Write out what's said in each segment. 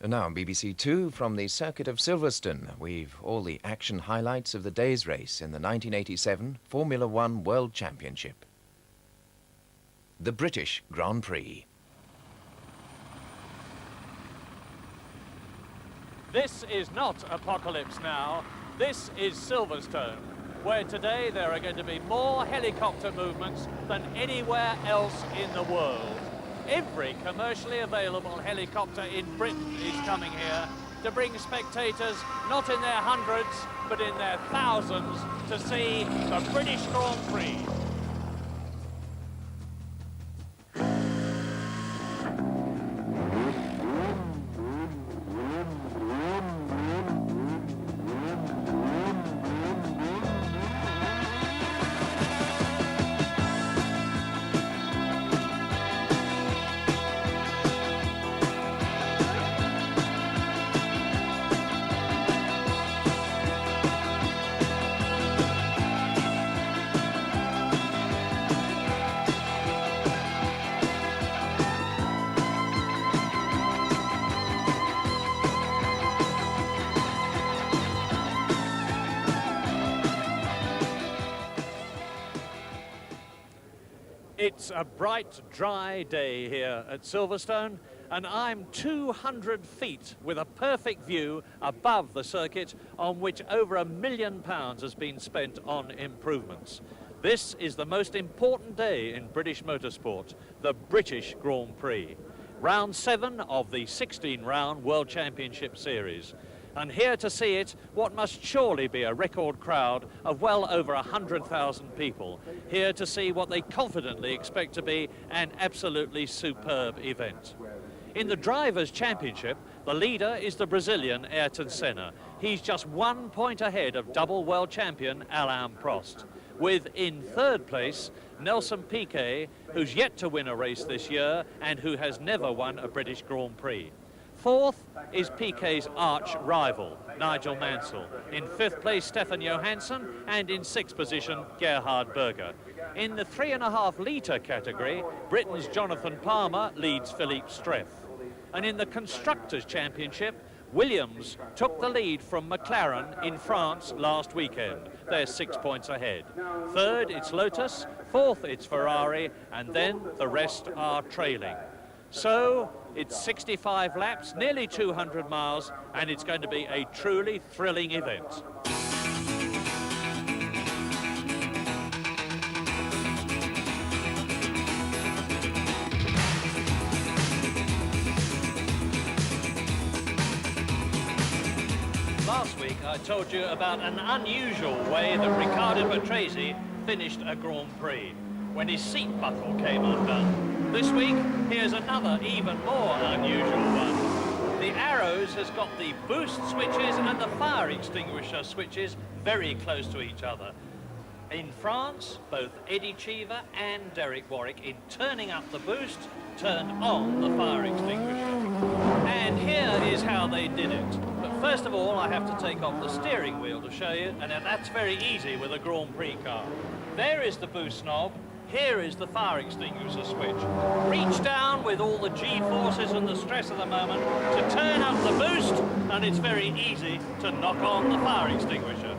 And now on BBC Two from the circuit of Silverstone, we've all the action highlights of the day's race in the 1987 Formula One World Championship. The British Grand Prix. This is not Apocalypse Now, this is Silverstone, where today there are going to be more helicopter movements than anywhere else in the world. Every commercially available helicopter in Britain is coming here to bring spectators, not in their hundreds, but in their thousands, to see the British Grand Prix. It's a bright, dry day here at Silverstone, and I'm 200 feet with a perfect view above the circuit on which over £1 million has been spent on improvements. This is the most important day in British motorsport, the British Grand Prix. Round 7 of the 16-round World Championship Series. And here to see it, what must surely be a record crowd of well over 100,000 people, here to see what they confidently expect to be an absolutely superb event. In the Drivers' Championship, the leader is the Brazilian Ayrton Senna. He's just 1 point ahead of double world champion Alain Prost, with in third place Nelson Piquet, who's yet to win a race this year and who has never won a British Grand Prix. Fourth is Piquet's arch rival, Nigel Mansell. In fifth place, Stefan Johansson, and in sixth position, Gerhard Berger. In the 3.5 litre category, Britain's Jonathan Palmer leads Philippe Streff. And in the Constructors' Championship, Williams took the lead from McLaren in France last weekend. They're 6 points ahead. Third, it's Lotus. Fourth, it's Ferrari. And then the rest are trailing. So it's 65 laps, nearly 200 miles, and it's going to be a truly thrilling event. Last week I told you about an unusual way that Riccardo Patrese finished a Grand Prix, when his seat buckle came undone. This week, here's another even more unusual one. The Arrows has got the boost switches and the fire extinguisher switches very close to each other. In France, both Eddie Cheever and Derek Warwick, in turning up the boost, turned on the fire extinguisher. And here is how they did it. But first of all, I have to take off the steering wheel to show you, and that's very easy with a Grand Prix car. There is the boost knob. Here is the fire extinguisher switch. Reach down with all the G-forces and the stress of the moment to turn up the boost, and it's very easy to knock on the fire extinguisher.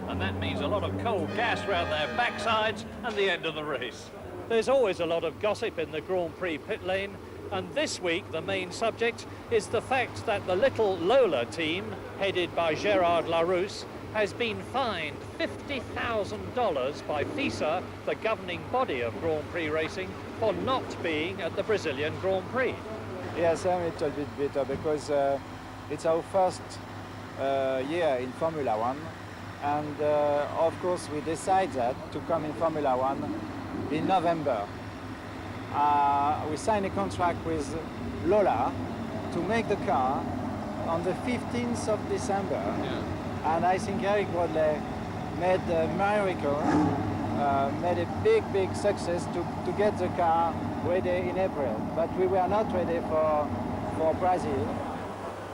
And that means a lot of cold gas around their backsides and the end of the race. There's always a lot of gossip in the Grand Prix pit lane, and this week the main subject is the fact that the little Lola team, headed by Gérard Larousse, has been fined $50,000 by FISA, the governing body of Grand Prix racing, for not being at the Brazilian Grand Prix. Yes, I'm a little bit bitter because it's our first year in Formula One, and of course we decided to come in Formula One in November. We signed a contract with Lola to make the car on the 15th of December. Yeah. And I think Eric Brodley made a miracle, made a big success to get the car ready in April. But we were not ready for Brazil.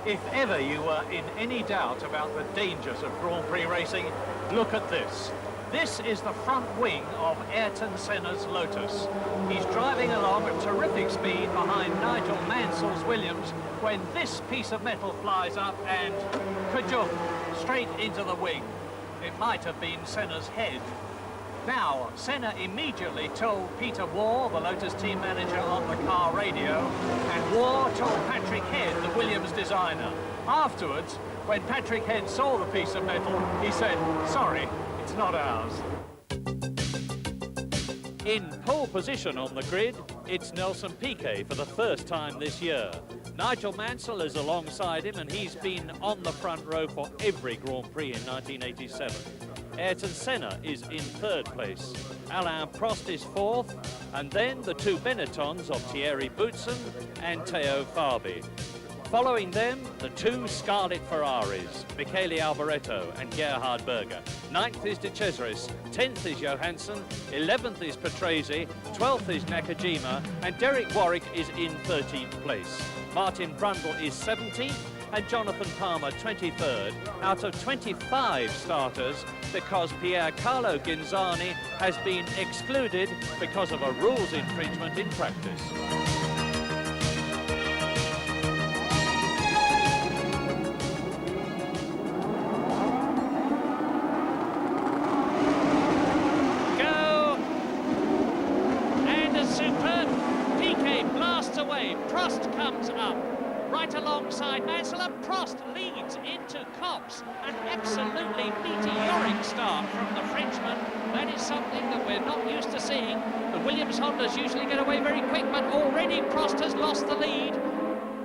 If ever you were in any doubt about the dangers of Grand Prix racing, look at this. This is the front wing of Ayrton Senna's Lotus. He's driving along at terrific speed behind Nigel Mansell's Williams when this piece of metal flies up and kajoom, straight into the wing. It might have been Senna's head. Now, Senna immediately told Peter Waugh, the Lotus team manager, on the car radio, and Waugh told Patrick Head, the Williams designer. Afterwards, when Patrick Head saw the piece of metal, he said, "Sorry, it's not ours." In pole position on the grid, it's Nelson Piquet for the first time this year. Nigel Mansell is alongside him, and he's been on the front row for every Grand Prix in 1987. Ayrton Senna is in third place. Alain Prost is fourth, and then the two Benettons of Thierry Boutsen and Teo Fabi. Following them, the two Scarlet Ferraris, Michele Alboreto and Gerhard Berger. 9th is De Cesaris, 10th is Johansson, 11th is Patrese, 12th is Nakajima, and Derek Warwick is in 13th place. Martin Brundle is 17th, and Jonathan Palmer 23rd, out of 25 starters, because Piercarlo Ghinzani has been excluded because of a rules infringement in practice. Prost comes up right alongside Mansell, and Prost leads into Copse. An absolutely meteoric start from the Frenchman. That is something that we're not used to seeing. The Williams Hondas usually get away very quick, but already Prost has lost the lead.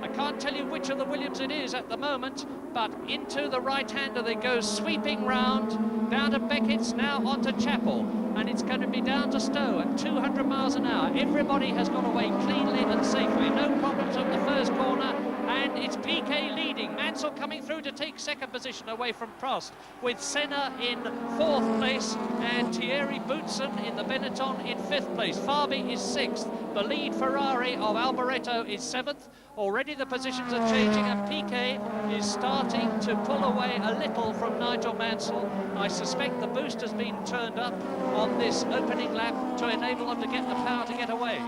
I can't tell you which of the Williams it is at the moment, but into the right-hander they go, sweeping round, down to Beckett's, now onto Chapel, and it's going to be down to Stowe at 200 miles an hour. Everybody has got away cleanly and safely, no problems at the first corner, and it's Piquet leading. Mansell coming through to take second position away from Prost, with Senna in fourth place and Thierry Boutsen in the Benetton in fifth place. Fabi is sixth. The lead Ferrari of Alboreto is seventh. Already the positions are changing, and Piquet is starting to pull away a little from Nigel Mansell. I suspect the boost has been turned up on this opening lap to enable them to get the power to get away.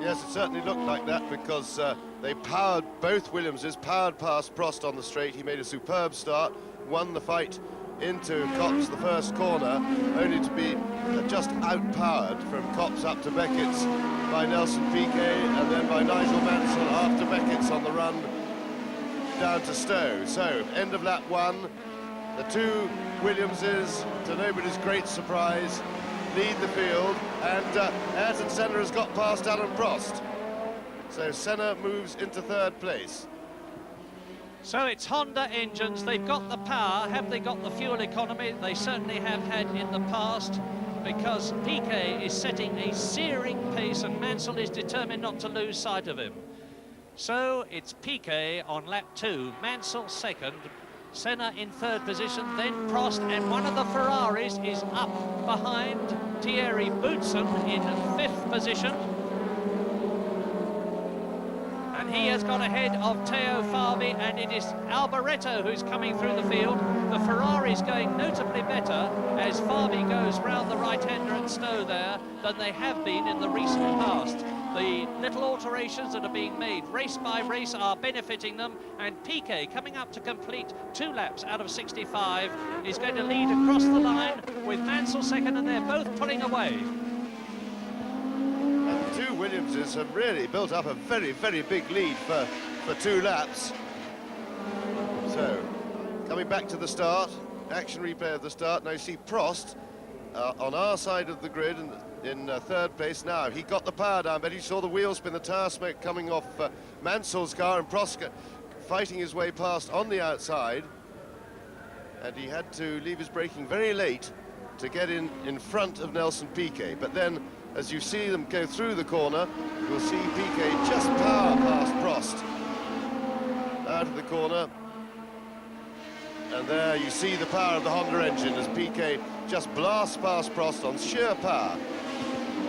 Yes, it certainly looked like that, because they powered, both Williamses powered past Prost on the straight. He made a superb start, won the fight into Copse the first corner, only to be just outpowered from Copse up to Beckett's by Nelson Piquet, and then by Nigel Mansell after Beckett's on the run down to Stowe. So, end of lap one, the two Williamses, to nobody's great surprise, lead the field, and Ayrton Senna has got past Alain Prost. So Senna moves into third place. So it's Honda engines, they've got the power. Have they got the fuel economy? They certainly have had in the past, because Piquet is setting a searing pace and Mansell is determined not to lose sight of him. So it's Piquet on lap two, Mansell second, Senna in third position, then Prost, and one of the Ferraris is up behind Thierry Boutsen in fifth position. And he has got ahead of Teo Fabi, and it is Alboreto who's coming through the field. The Ferrari's going notably better as Fabi goes round the right-hander at Stowe there than they have been in the recent past. The little alterations that are being made race by race are benefiting them, and Piquet, coming up to complete 2 laps out of 65, is going to lead across the line with Mansell second, and they're both pulling away. The two Williamses have really built up a very, very big lead for 2 laps. So, coming back to the start, action replay of the start. Now you see Prost on our side of the grid and in third place now. He got the power down, but he saw the wheel spin, the tire smoke coming off Mansell's car, and Prost fighting his way past on the outside. And he had to leave his braking very late to get in front of Nelson Piquet. But then, as you see them go through the corner, you'll see Piquet just power past Prost out of the corner. And there you see the power of the Honda engine as Piquet just blasts past Prost on sheer power.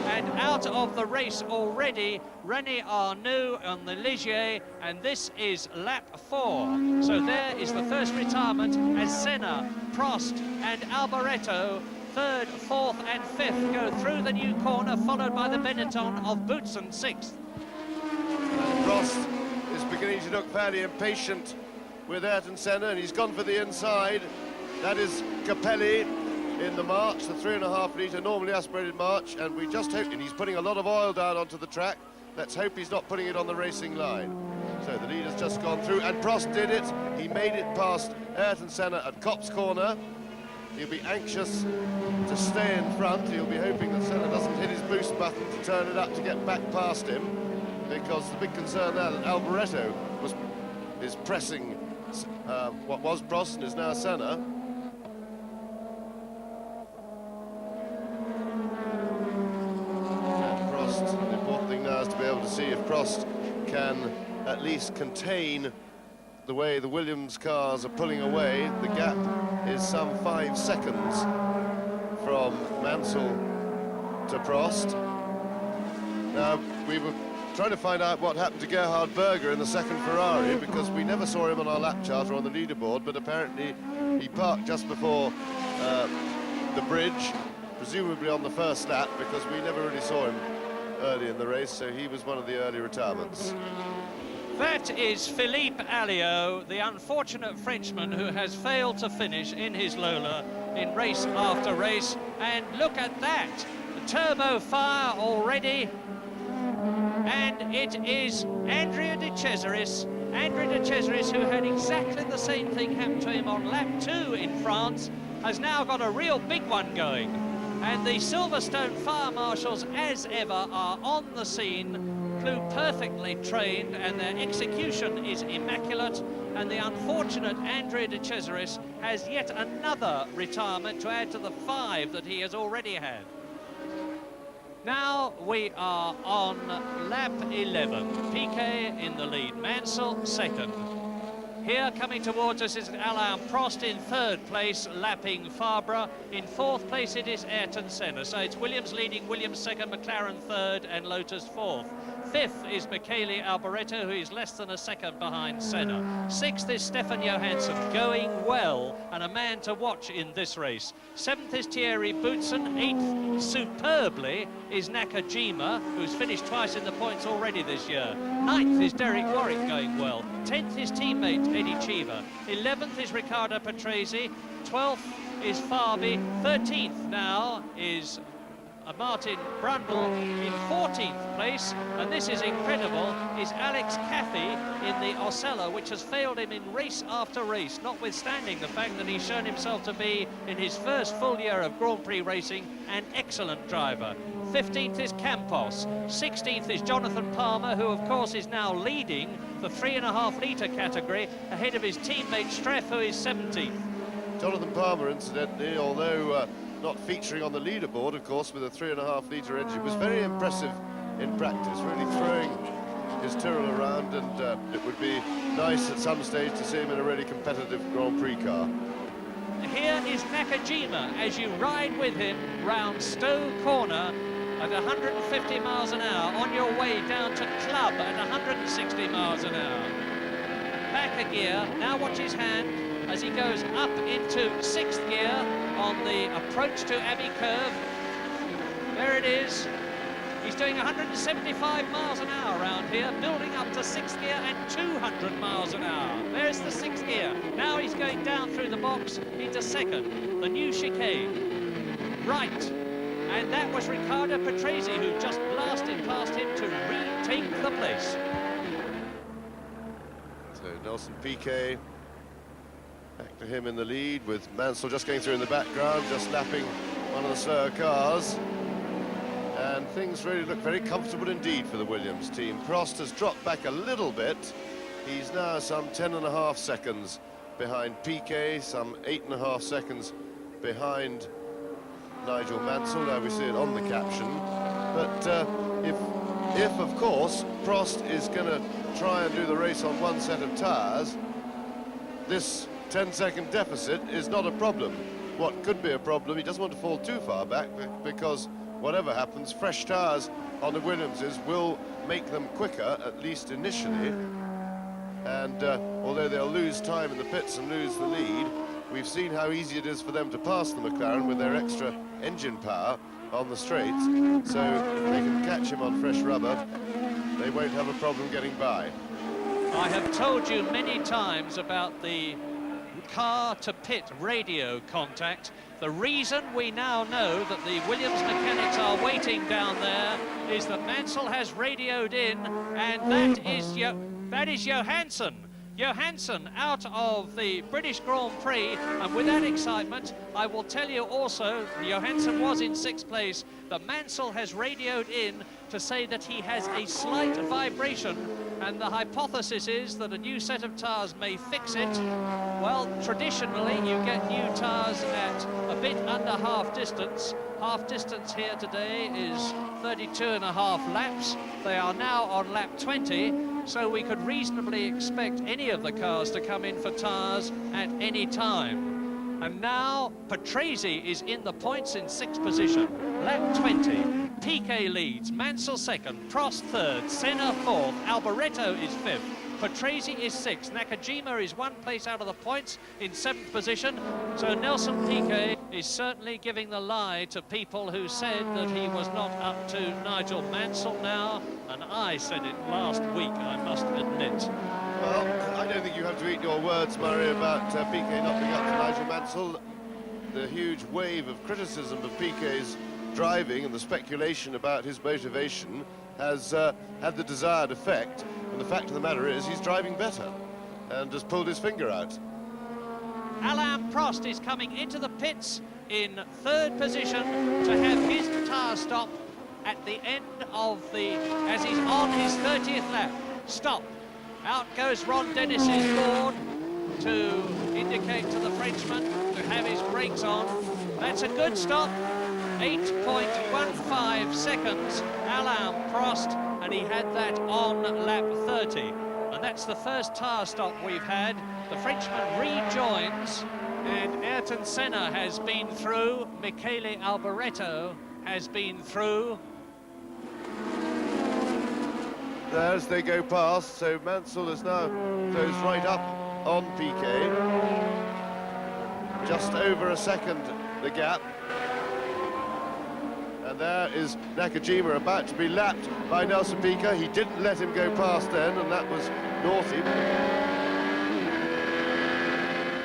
And out of the race already, René Arnoux on the Ligier, and this is lap 4. So there is the first retirement as Senna, Prost and Alboreto third, fourth and fifth go through the new corner, followed by the Benetton of Boutsen, sixth. Prost is beginning to look fairly impatient with Ayrton Senna, and he's gone for the inside. That is Capelli in the March, the 3.5 litre normally aspirated March, and we just hope, and he's putting a lot of oil down onto the track. Let's hope he's not putting it on the racing line. So the lead has just gone through, and Prost did it. He made it past Ayrton Senna at Copse Corner. He'll be anxious to stay in front. He'll be hoping that Senna doesn't hit his boost button to turn it up to get back past him, because the big concern there that Alboreto is pressing what was Prost and is now Senna. And Prost, the important thing now is to be able to see if Prost can at least contain the way the Williams cars are pulling away. The gap is some 5 seconds from Mansell to Prost. Now, we were trying to find out what happened to Gerhard Berger in the second Ferrari, because we never saw him on our lap chart or on the leaderboard, but apparently he parked just before the bridge, presumably on the first lap, because we never really saw him early in the race, so he was one of the early retirements. That is Philippe Alliot, the unfortunate Frenchman who has failed to finish in his Lola in race after race. And look at that, the turbo fire already. And it is Andrea De Cesaris. Andrea De Cesaris, who had exactly the same thing happen to him on lap 2 in France, has now got a real big one going. And the Silverstone fire marshals, as ever, are on the scene, flew perfectly trained, and their execution is immaculate. And the unfortunate Andrea De Cesaris has yet another retirement to add to the 5 that he has already had. Now we are on lap 11. Piquet in the lead, Mansell second. Here coming towards us is Alain Prost in third place, lapping Fabre. In fourth place it is Ayrton Senna. So it's Williams leading, Williams second, McLaren third and Lotus fourth. Fifth is Michele Alboreto, who is less than a second behind Senna. Sixth is Stefan Johansson, going well, and a man to watch in this race. Seventh is Thierry Boutsen. Eighth, superbly, is Nakajima, who's finished twice in the points already this year. Ninth is Derek Warwick, going well. 10th is teammate Eddie Cheever. 11th is Riccardo Patrese. 12th is Fabi. 13th now is Martin Brundle. In 14th place, and this is incredible, is Alex Caffey in the Osella, which has failed him in race after race, notwithstanding the fact that he's shown himself to be, in his first full year of Grand Prix racing, an excellent driver. 15th is Campos. 16th is Jonathan Palmer, who of course is now leading the 3.5 litre category ahead of his teammate Streff, who is 17th. Jonathan Palmer, incidentally, although not featuring on the leaderboard, of course, with a 3.5 litre engine, was very impressive in practice, really throwing his Tyrrell around, and it would be nice at some stage to see him in a really competitive Grand Prix car. Here is Nakajima as you ride with him round Stowe Corner at 150 miles an hour on your way down to Club at 160 miles an hour. Back a gear, now watch his hand as he goes up into 6th gear on the approach to Abbey Curve. There it is. He's doing 175 miles an hour around here, building up to 6th gear and 200 miles an hour. There's the 6th gear. Now he's going down through the box into 2nd, the new chicane. Right, and that was Riccardo Patrese, who just blasted past him to retake the place. So Nelson Piquet, back to him in the lead, with Mansell just going through in the background, just lapping one of the slower cars. And things really look very comfortable indeed for the Williams team. Prost has dropped back a little bit. He's now some 10.5 seconds behind Piquet, some 8.5 seconds behind Nigel Mansell. Now we see it on the caption. But if of course Prost is going to try and do the race on one set of tyres, this 10-second deficit is not a problem. What could be a problem, he doesn't want to fall too far back, because whatever happens, fresh tyres on the Williamses will make them quicker, at least initially. And although they'll lose time in the pits and lose the lead, we've seen how easy it is for them to pass the McLaren with their extra engine power on the straights, so if they can catch him on fresh rubber, they won't have a problem getting by. I have told you many times about the car-to-pit radio contact. The reason we now know that the Williams mechanics are waiting down there is that Mansell has radioed in, and that is Johansson. Johansson out of the British Grand Prix, and with that excitement, I will tell you also, Johansson was in 6th place, that Mansell has radioed in to say that he has a slight vibration, and the hypothesis is that a new set of tyres may fix it. Well, traditionally, you get new tyres at a bit under half distance. Half distance here today is 32.5 laps. They are now on lap 20, so we could reasonably expect any of the cars to come in for tyres at any time. And now Patrese is in the points in 6th position. Lap 20. Piquet leads, Mansell 2nd, Prost 3rd, Senna 4th, Alboreto is 5th, Patrese is 6th, Nakajima is 1 place out of the points in 7th position. So Nelson Piquet is certainly giving the lie to people who said that he was not up to Nigel Mansell now, and I said it last week, I must admit. Well, I don't think you have to eat your words, Murray, about Piquet not being up to Nigel Mansell. The huge wave of criticism of Piquet's driving and the speculation about his motivation has had the desired effect, and the fact of the matter is he's driving better and has pulled his finger out. Alain Prost is coming into the pits in 3rd position to have his tyre stop at the end of as he's on his 30th lap. Stop. Out goes Ron Dennis's board to indicate to the Frenchman to have his brakes on. That's a good stop. 8.15 seconds, Alain Prost, and he had that on lap 30. And that's the first tyre stop we've had. The Frenchman rejoins, and Ayrton Senna has been through. Michele Alboreto has been through. As they go past, so Mansell is now goes right up on Piquet. Just over a second, the gap. And there is Nakajima about to be lapped by Nelson Piquet. He didn't let him go past then, and that was naughty.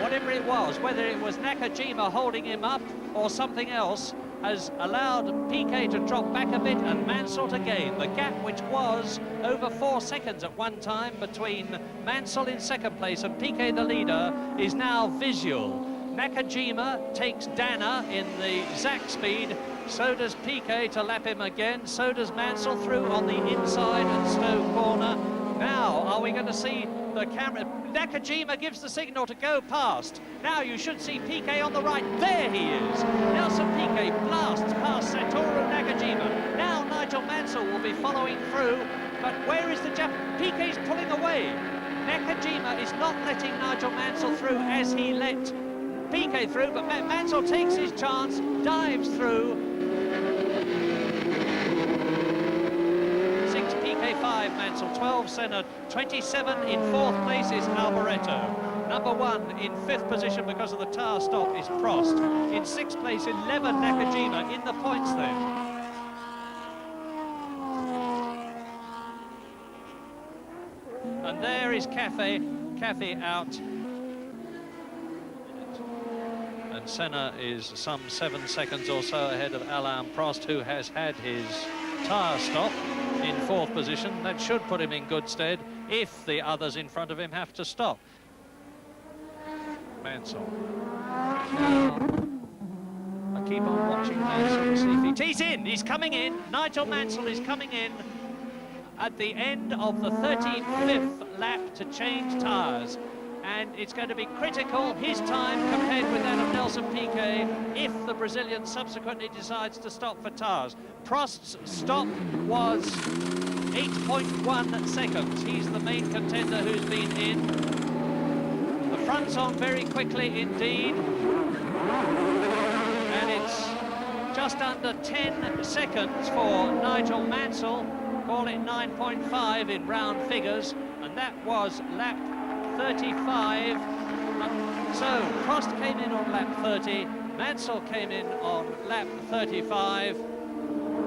Whatever it was, whether it was Nakajima holding him up or something else, has allowed Piquet to drop back a bit and Mansell to gain. The gap, which was over 4 seconds at one time between Mansell in 2nd place and Piquet the leader, is now visual. Nakajima takes Dana in the Zach speed, so does Piquet to lap him again, so does Mansell through on the inside and Stowe corner. Now, are we going to see the camera? Nakajima gives the signal to go past. Now you should see Piquet on the right. There he is. Nelson Piquet blasts past Satoru Nakajima. Now Nigel Mansell will be following through, but where is the Japanese? Piquet's pulling away. Nakajima is not letting Nigel Mansell through as he let Piquet through, but Mansell takes his chance, dives through. 6 Piquet, 5 Mansell, 12 Senna, 27 in 4th place is Alboreto. Number 1 in 5th position because of the tyre stop is Prost. In 6th place, 11 Nakajima in the points then. And there is Cafe out. And Senna is some 7 seconds or so ahead of Alain Prost, who has had his tyre stop in 4th position. That should put him in good stead if the others in front of him have to stop. Mansell. Now, I keep on watching Mansell to see if he's in. He's coming in. Nigel Mansell is coming in at the end of the 35th lap to change tyres. And it's going to be critical, his time compared with that of Nelson Piquet, if the Brazilian subsequently decides to stop for tyres. Prost's stop was 8.1 seconds. He's the main contender who's been in. The front's on very quickly indeed. And it's just under 10 seconds for Nigel Mansell. Call it 9.5 in round figures. And that was lap 35 So Prost came in on lap 30, Mansell came in on lap 35,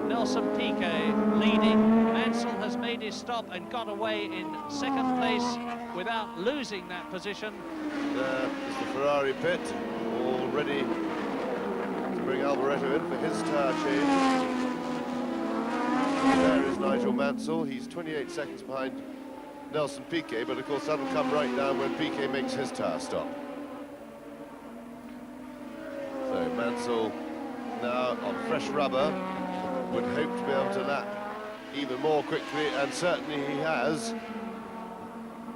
Nelson Piquet leading. Mansell has made his stop and got away in second place without losing that position. There is the Ferrari pit, all ready to bring Alboreto in for his tyre change. There is Nigel Mansell. He's 28 seconds behind Nelson Piquet, but of course that'll come right down when Piquet makes his tyre stop. So Mansell now on fresh rubber, would hope to be able to lap even more quickly, and certainly he has.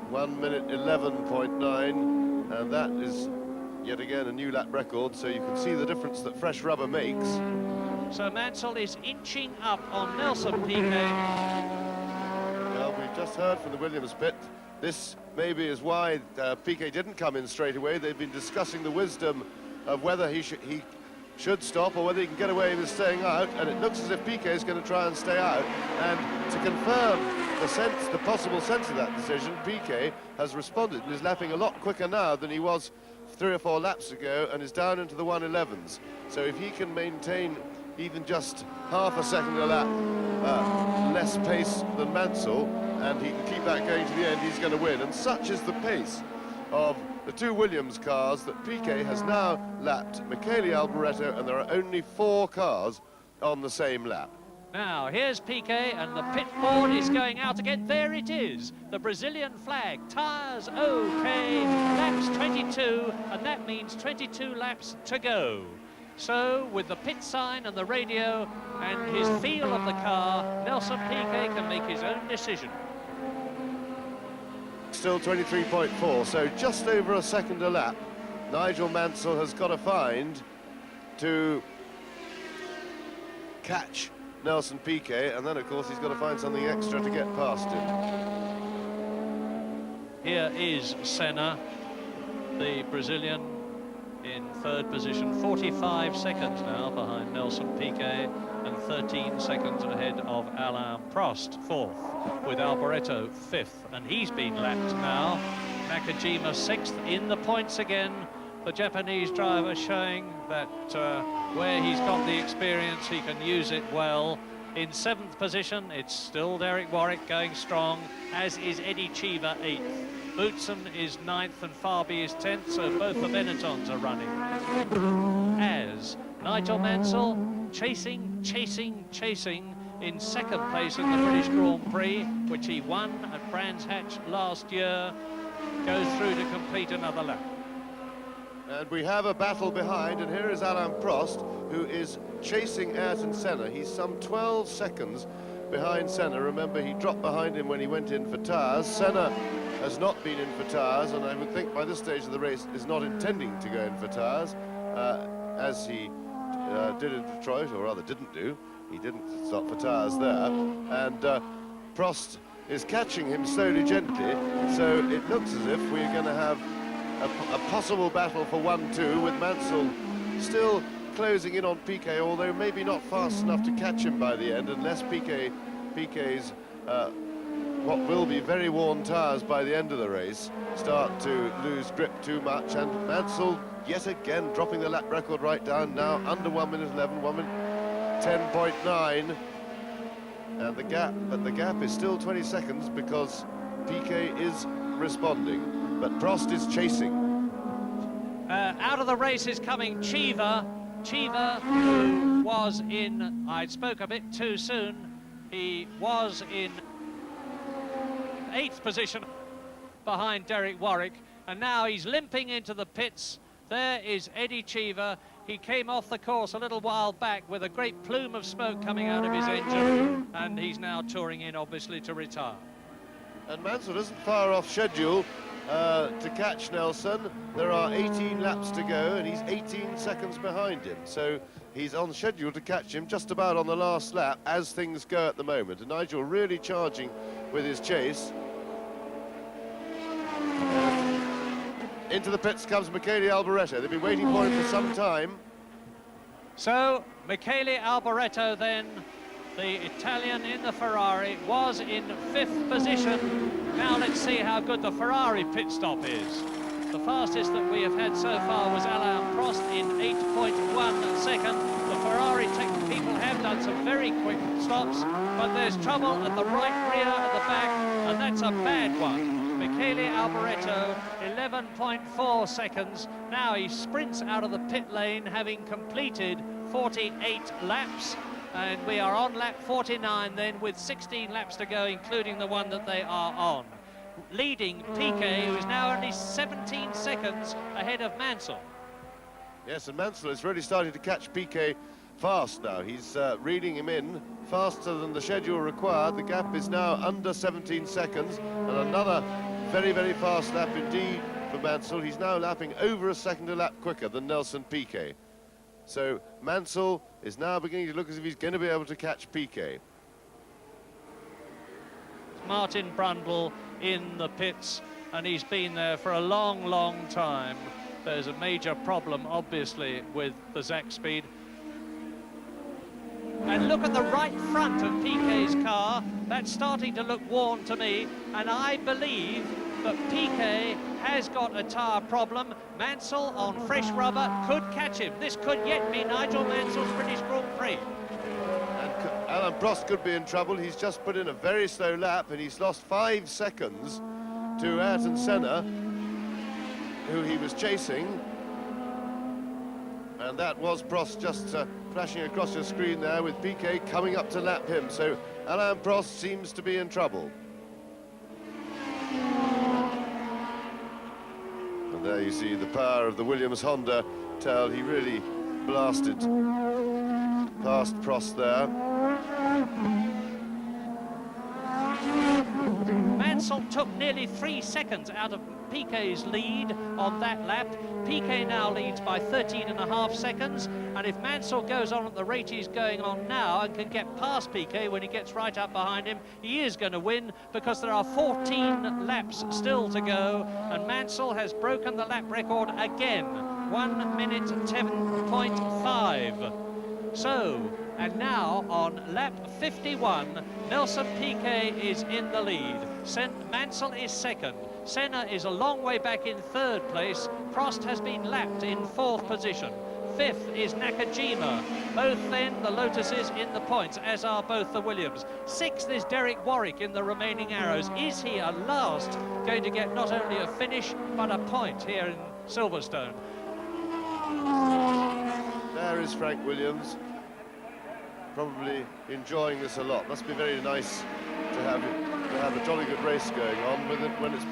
1 minute 11.9, and that is yet again a new lap record, so you can see the difference that fresh rubber makes. So Mansell is inching up on Nelson Piquet. Well, we've just heard from the Williams pit. This maybe is why Piquet didn't come in straight away. They've been discussing the wisdom of whether he should stop or whether he can get away with staying out, and it looks as if Piquet is going to try and stay out. And to confirm the possible sense of that decision, Piquet has responded and is lapping a lot quicker now than he was 3 or 4 laps ago, and is down into the 111s. So if he can maintain even just half a second a lap less pace than Mansell, and he can keep that going to the end, he's going to win. And such is the pace of the 2 Williams cars that Piquet has now lapped Michele Alboreto, and there are only 4 cars on the same lap. Now, here's Piquet, and the pit board is going out again. There it is, the Brazilian flag. Tyres okay, laps 22, and that means 22 laps to go. So, with the pit sign and the radio and his feel of the car, Nelson Piquet can make his own decision. Still 23.4, so just over a second a lap. Nigel Mansell has got to find to catch Nelson Piquet, and then of course he's got to find something extra to get past him. Here is Senna, the Brazilian, in 3rd position, 45 seconds now behind Nelson Piquet, and 13 seconds ahead of Alain Prost, 4th, with Alboreto 5th, and he's been lapped now. Nakajima 6th in the points again. The Japanese driver showing that where he's got the experience, he can use it well. In 7th position, it's still Derek Warwick going strong, as is Eddie Cheever 8th. Boutsen is 9th and Farby is 10th, so both the Benettons are running. As Nigel Mansell chasing in 2nd place in the British Grand Prix, which he won at Brands Hatch last year, goes through to complete another lap. And we have a battle behind, and here is Alain Prost, who is chasing Ayrton Senna. He's some 12 seconds behind Senna. Remember, he dropped behind him when he went in for tyres. Senna has not been in for tyres, and I would think by this stage of the race is not intending to go in for tyres, as he did in Detroit, or rather didn't do. He didn't stop for tyres there. And Prost is catching him slowly, gently, so it looks as if we're going to have a possible battle for 1-2, with Mansell still closing in on Piquet, although maybe not fast enough to catch him by the end, unless Piquet's what will be very worn tyres by the end of the race start to lose grip too much. And Mansell yet again dropping the lap record right down now, under 1 minute 11, 1 minute 10.9, and the gap is still 20 seconds because Piquet is responding, but Prost is chasing. Out of the race is coming Cheever, who was in, I spoke a bit too soon, he was in 8th position behind Derek Warwick, and now he's limping into the pits. There is Eddie Cheever. He came off the course a little while back with a great plume of smoke coming out of his engine, and he's now touring in, obviously, to retire. And Mansell isn't far off schedule to catch Nelson. There are 18 laps to go, and he's 18 seconds behind him. So he's on schedule to catch him just about on the last lap, as things go at the moment. And Nigel really charging with his chase. Into the pits comes Michele Alboreto. They've been waiting for him for some time. So Michele Alboreto then, the Italian in the Ferrari, was in 5th position. Now let's see how good the Ferrari pit stop is. The fastest that we have had so far was Alain Prost in 8.1 seconds. The Ferrari people have done some very quick stops, but there's trouble at the right rear at the back, and that's a bad one. Michele Alboreto, 11.4 seconds. Now he sprints out of the pit lane, having completed 48 laps. And we are on lap 49 then, with 16 laps to go, including the one that they are on. Leading Piquet, who is now only 17 seconds ahead of Mansell. Yes, and Mansell is really starting to catch Piquet fast now. He's reading him in faster than the schedule required. The gap is now under 17 seconds, and another very, very fast lap indeed for Mansell. He's now lapping over a second a lap quicker than Nelson Piquet. So Mansell is now beginning to look as if he's going to be able to catch Piquet. Martin Brundle in the pits, and he's been there for a long, long time. There's a major problem, obviously, with the Zach speed. And look at the right front of Piquet's car. That's starting to look worn to me, and I believe that Piquet has got a tyre problem. Mansell on fresh rubber could catch him. This could yet be Nigel Mansell's British Grand Prix. Alain Prost could be in trouble. He's just put in a very slow lap, and he's lost 5 seconds to Ayrton Senna, who he was chasing. And that was Prost just flashing across your screen there, with Piquet coming up to lap him. So Alain Prost seems to be in trouble. And there you see the power of the Williams Honda tail. He really blasted past Prost there. Mansell took nearly 3 seconds out of Piquet's lead on that lap. Piquet now leads by 13.5 seconds, and if Mansell goes on at the rate he's going on now and can get past Piquet when he gets right up behind him, he is going to win, because there are 14 laps still to go, and Mansell has broken the lap record again, 1 minute 10.5. So, and now on lap 51, Nelson Piquet is in the lead. Mansell is second. Senna is a long way back in third place. Prost has been lapped in 4th position. 5th is Nakajima. Both then the Lotuses in the points, as are both the Williams. 6th is Derek Warwick in the remaining arrows. Is he at last going to get not only a finish, but a point here in Silverstone? There is Frank Williams, probably enjoying this a lot. Must be very nice to have a jolly good race going on with it when it's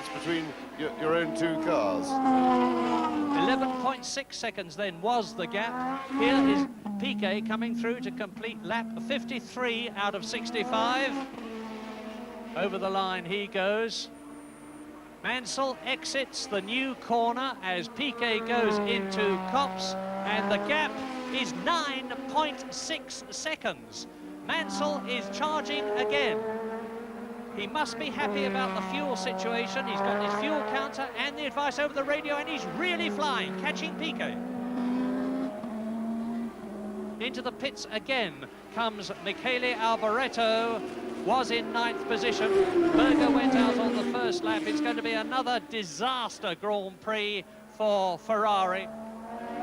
between your own 2 cars. 11.6 seconds then was the gap. Here is Piquet coming through to complete lap 53 out of 65. Over the line he goes. Mansell exits the new corner as Piquet goes into Copse, and the gap is 9.6 seconds. Mansell is charging again. He must be happy about the fuel situation. He's got his fuel counter and the advice over the radio, and he's really flying, catching Piquet. Into the pits again comes Michele Alboreto, was in 9th position. Berger went out on the first lap. It's going to be another disaster Grand Prix for Ferrari.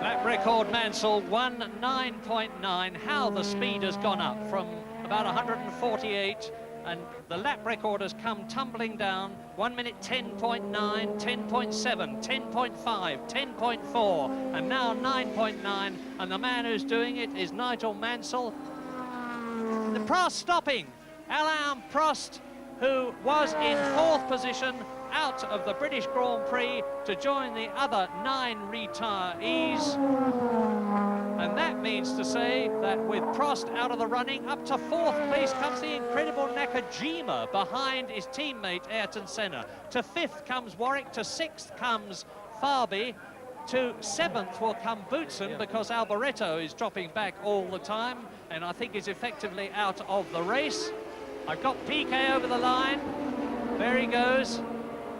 Lap record Mansell, 1:09.9. How the speed has gone up from about 148, and the lap record has come tumbling down. 1 minute 10.9, 10.7, 10.5, 10.4, and now 9.9. And the man who's doing it is Nigel Mansell. The Prost stopping. Alain Prost, who was in 4th position, out of the British Grand Prix to join the other 9 retirees. And that means to say that with Prost out of the running, up to 4th place comes the incredible Nakajima behind his teammate Ayrton Senna. To 5th comes Warwick, to 6th comes Farby, to 7th will come Boutsen, because Alboreto is dropping back all the time and I think is effectively out of the race. I've got Piquet over the line. There he goes.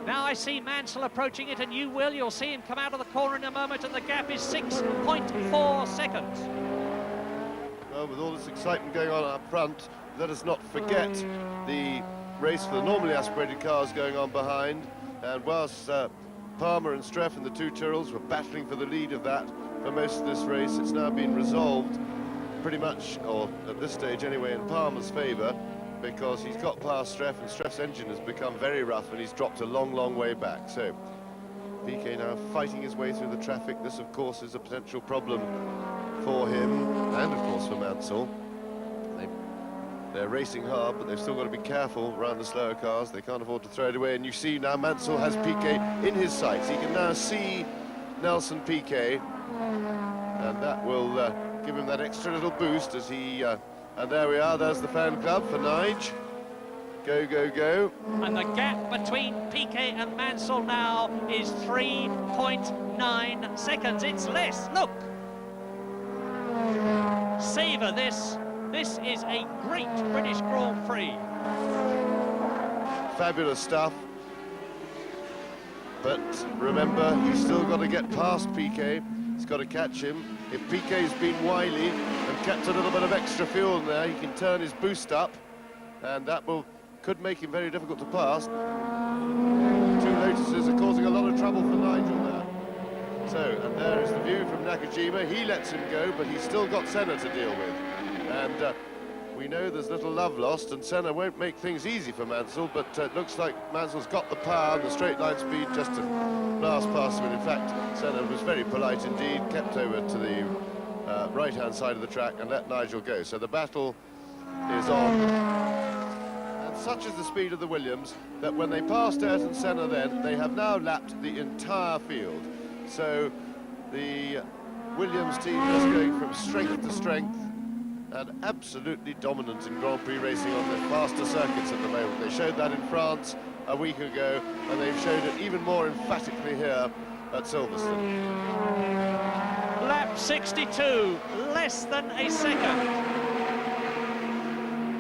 Now I see Mansell approaching it, and you'll see him come out of the corner in a moment, and the gap is 6.4 seconds. Well, with all this excitement going on up front, let us not forget the race for the normally aspirated cars going on behind. And whilst Palmer and Streff in the two Tyrrells were battling for the lead of that for most of this race. It's now been resolved pretty much, or at this stage anyway, in Palmer's favour, because he's got past Streff, and Streff's engine has become very rough and he's dropped a long, long way back. So Piquet now fighting his way through the traffic. This, of course, is a potential problem for him and, of course, for Mansell. They're racing hard, but they've still got to be careful around the slower cars. They can't afford to throw it away. And you see now Mansell has Piquet in his sights. He can now see Nelson Piquet, and that will give him that extra little boost as he... and there we are, there's the fan club for Nige. Go, go, go. And the gap between Piquet and Mansell now is 3.9 seconds. It's less, look. Savour this. This is a great British Grand Prix. Fabulous stuff. But remember, he's still got to get past Piquet. He's got to catch him. If Piquet's been wily and kept a little bit of extra fuel in there, he can turn his boost up, and that could make him very difficult to pass. Two Lotuses are causing a lot of trouble for Nigel there. So, and there is the view from Nakajima. He lets him go, but he's still got Senna to deal with. And we know there's little love lost, and Senna won't make things easy for Mansell, but it looks like Mansell's got the power and the straight line speed just to blast past him. And in fact, Senna was very polite indeed, kept over to the right-hand side of the track and let Nigel go. So the battle is on. And such is the speed of the Williams that when they passed Ayrton Senna then, they have now lapped the entire field. So the Williams team is going from strength to strength, and absolutely dominant in Grand Prix racing on the faster circuits at the moment. They showed that in France a week ago, and they've showed it even more emphatically here at Silverstone. Lap 62, less than a second.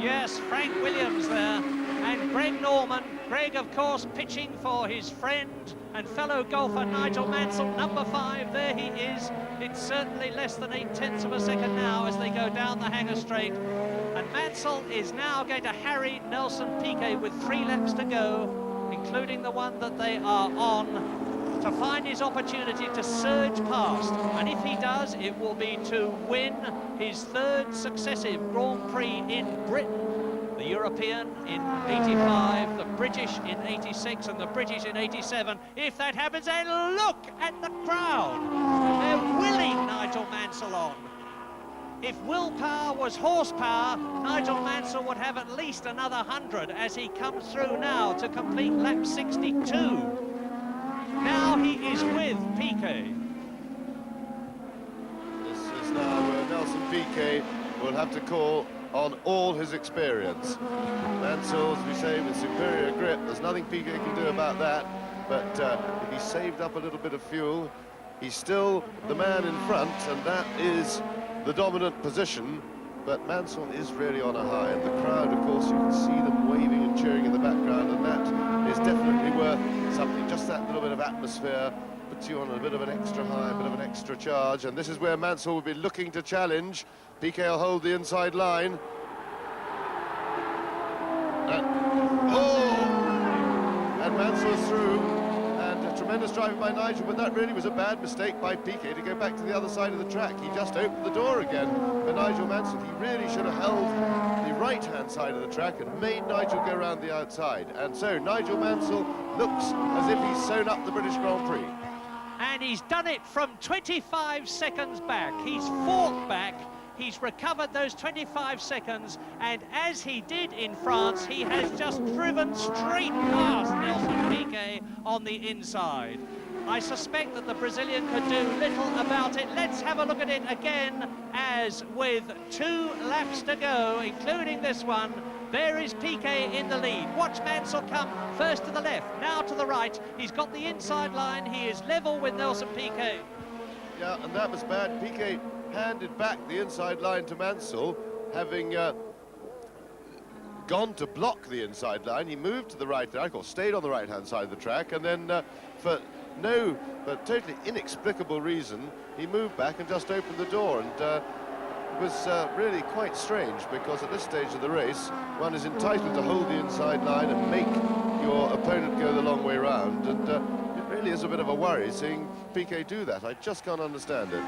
Yes, Frank Williams there, and Greg Norman. Greg, of course, pitching for his friend and fellow golfer Nigel Mansell, number 5. There he is. It's certainly less than 0.8 of a second now as they go down the Hangar Straight. And Mansell is now going to harry Nelson Piquet with 3 laps to go, including the one that they are on, to find his opportunity to surge past. And if he does, it will be to win his 3rd successive Grand Prix in Britain. The European in 85, the British in 86, and the British in 87. If that happens, and look at the crowd. They're willing Nigel Mansell on. If willpower was horsepower, Nigel Mansell would have at least another 100 as he comes through now to complete lap 62. Now he is with Piquet. This is now where Nelson Piquet will have to call on all his experience. Mansell, as we say, with superior grip, there's nothing Piquet can do about that, but if he saved up a little bit of fuel, he's still the man in front, and that is the dominant position. But Mansell is really on a high, and the crowd, of course, you can see them waving and cheering in the background, and that is definitely worth something. Just that little bit of atmosphere puts you on a bit of an extra high, a bit of an extra charge, and this is where Mansell will be looking to challenge. Piquet will hold the inside line. And Mansell's through, and a tremendous driving by Nigel, but that really was a bad mistake by Piquet to go back to the other side of the track. He just opened the door again for Nigel Mansell. He really should have held the right-hand side of the track and made Nigel go around the outside. And so Nigel Mansell looks as if he's sewn up the British Grand Prix. And he's done it from 25 seconds back. He's fought back. He's recovered those 25 seconds, and as he did in France, he has just driven straight past Nelson Piquet on the inside. I suspect that the Brazilian could do little about it. Let's have a look at it again, as with 2 laps to go, including this one, there is Piquet in the lead. Watch Mansell come first to the left, now to the right. He's got the inside line. He is level with Nelson Piquet. Yeah, and that was bad. Piquet handed back the inside line to Mansell, having gone to block the inside line. He moved to the right track, or stayed on the right-hand side of the track, and then for no but totally inexplicable reason, he moved back and just opened the door. And it was really quite strange, because at this stage of the race, one is entitled to hold the inside line and make your opponent go the long way round, and it really is a bit of a worry seeing Piquet do that. I just can't understand it.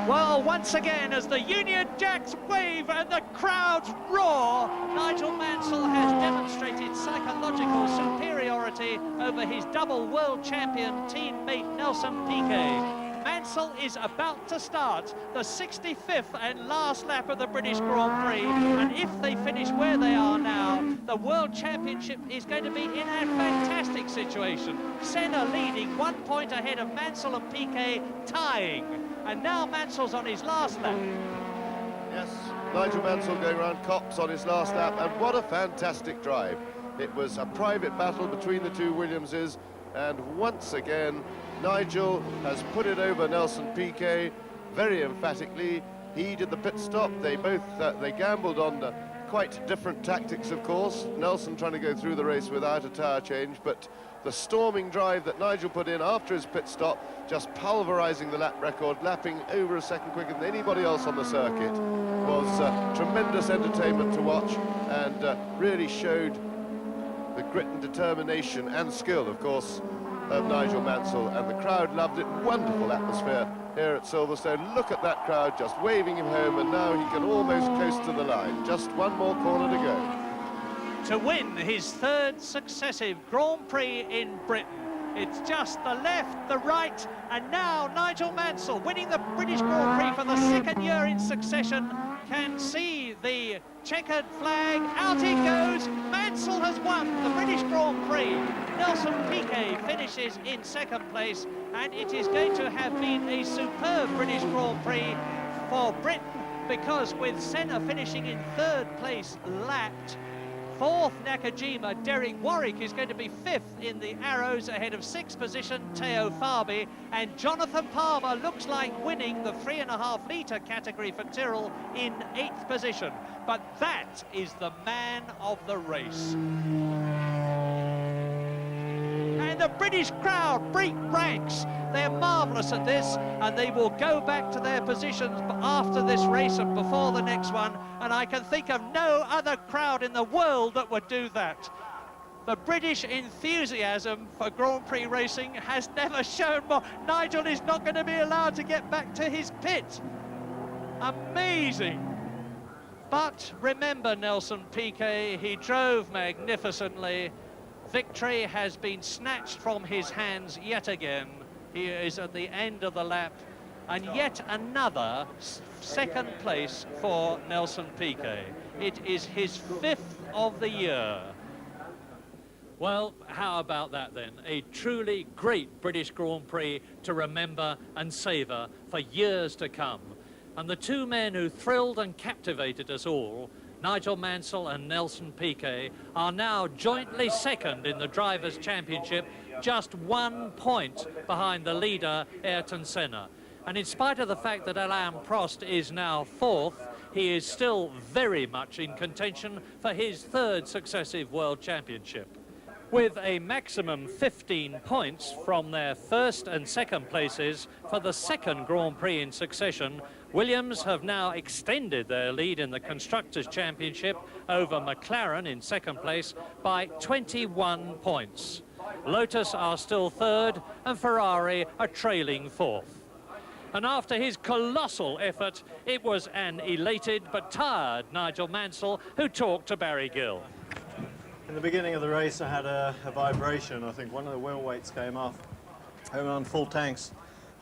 Well, once again, as the Union Jacks wave and the crowds roar, Nigel Mansell has demonstrated psychological superiority over his double world champion teammate Nelson Piquet. Mansell is about to start the 65th and last lap of the British Grand Prix, and if they finish where they are now, the World Championship is going to be in a fantastic situation. Senna leading 1 point ahead of Mansell and Piquet tying, and now Mansell's on his last lap. Yes, Nigel Mansell going around Copse on his last lap, and what a fantastic drive. It was a private battle between the two Williamses, and once again Nigel has put it over Nelson Piquet very emphatically. He did the pit stop. They both they gambled on quite different tactics, of course. Nelson trying to go through the race without a tyre change, but the storming drive that Nigel put in after his pit stop, just pulverising the lap record, lapping over a second quicker than anybody else on the circuit, was tremendous entertainment to watch, and really showed the grit and determination and skill, of course, of Nigel Mansell, and the crowd loved it. Wonderful atmosphere here at Silverstone. Look at that crowd just waving him home, and now he can almost coast to the line. Just one more corner to go. To win his third successive Grand Prix in Britain. It's just the left, the right, and now Nigel Mansell, winning the British Grand Prix for the second year in succession, can see the checkered flag. Out he goes. Mansell has won the British Grand Prix. Nelson Piquet finishes in second place, and it is going to have been a superb British Grand Prix for Britain, because with Senna finishing in third place lapped, fourth Nakajima, Derek Warwick is going to be fifth in the Arrows ahead of sixth position Theo Fabi, and Jonathan Palmer looks like winning the 3.5 litre category for Tyrrell in eighth position. But that is the man of the race. And the British crowd break ranks. They're marvellous at this, and they will go back to their positions after this race and before the next one, and I can think of no other crowd in the world that would do that. The British enthusiasm for Grand Prix racing has never shown more. Nigel is not going to be allowed to get back to his pit. Amazing. But remember Nelson Piquet, he drove magnificently. Victory has been snatched from his hands yet again. He is at the end of the lap, and yet another second place for Nelson Piquet. It is his fifth of the year. Well, how about that then? A truly great British Grand Prix to remember and savour for years to come. And the two men who thrilled and captivated us all, Nigel Mansell and Nelson Piquet, are now jointly second in the Drivers' Championship, just 1 point behind the leader, Ayrton Senna. And in spite of the fact that Alain Prost is now fourth, he is still very much in contention for his third successive World Championship. With a maximum 15 points from their first and second places for the second Grand Prix in succession, Williams have now extended their lead in the Constructors' Championship over McLaren in second place by 21 points. Lotus are still third, and Ferrari are trailing fourth. And after his colossal effort, it was an elated but tired Nigel Mansell who talked to Barry Gill. In the beginning of the race, I had a vibration. I think one of the wheel weights came off. I went on full tanks.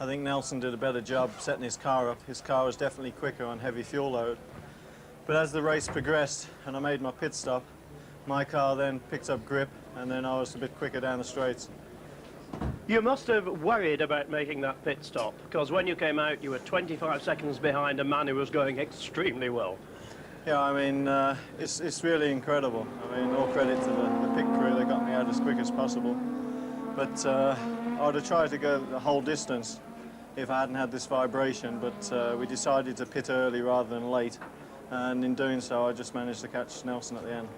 I think Nelson did a better job setting his car up. His car was definitely quicker on heavy fuel load. But as the race progressed and I made my pit stop, my car then picked up grip, and then I was a bit quicker down the straights. You must have worried about making that pit stop, because when you came out, you were 25 seconds behind a man who was going extremely well. Yeah, I mean, it's really incredible. I mean, all credit to the pit crew. They got me out as quick as possible. But I would have tried to go the whole distance if I hadn't had this vibration, but we decided to pit early rather than late. And in doing so, I just managed to catch Nelson at the end.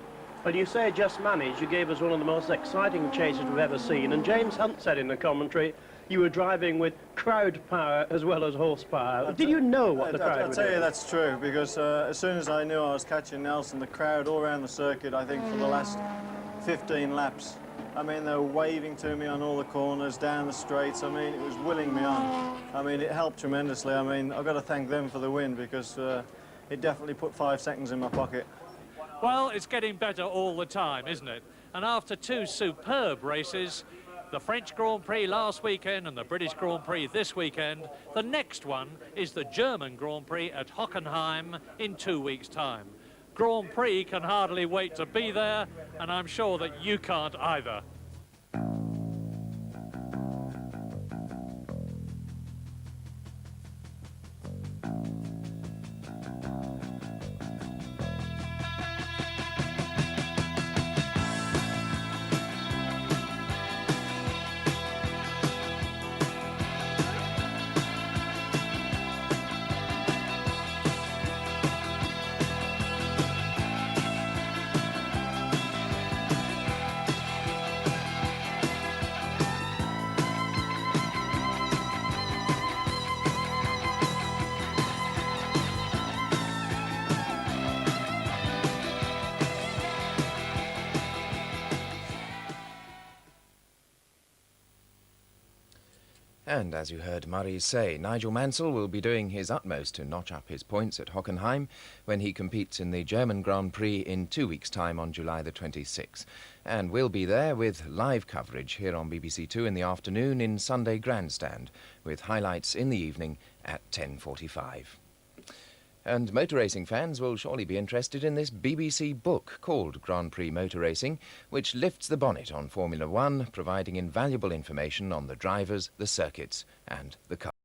Well, you say just managed. You gave us one of the most exciting chases we've ever seen. And James Hunt said in the commentary, you were driving with crowd power as well as horsepower. Did you know what the crowd I'll would tell do? you that's true, because as soon as I knew I was catching Nelson, the crowd all around the circuit, I think for the last 15 laps. I mean, they were waving to me on all the corners, down the straights. I mean, it was willing me on. I mean, it helped tremendously. I mean, I've got to thank them for the win because it definitely put 5 seconds in my pocket. Well, it's getting better all the time, isn't it? And after 2 superb races, the French Grand Prix last weekend and the British Grand Prix this weekend, the next one is the German Grand Prix at Hockenheim in 2 weeks' time. Grand Prix can hardly wait to be there, and I'm sure that you can't either. And as you heard Murray say, Nigel Mansell will be doing his utmost to notch up his points at Hockenheim when he competes in the German Grand Prix in 2 weeks' time on July the 26th. And we'll be there with live coverage here on BBC Two in the afternoon in Sunday Grandstand, with highlights in the evening at 10:45. And motor racing fans will surely be interested in this BBC book called Grand Prix Motor Racing, which lifts the bonnet on Formula One, providing invaluable information on the drivers, the circuits and the cars.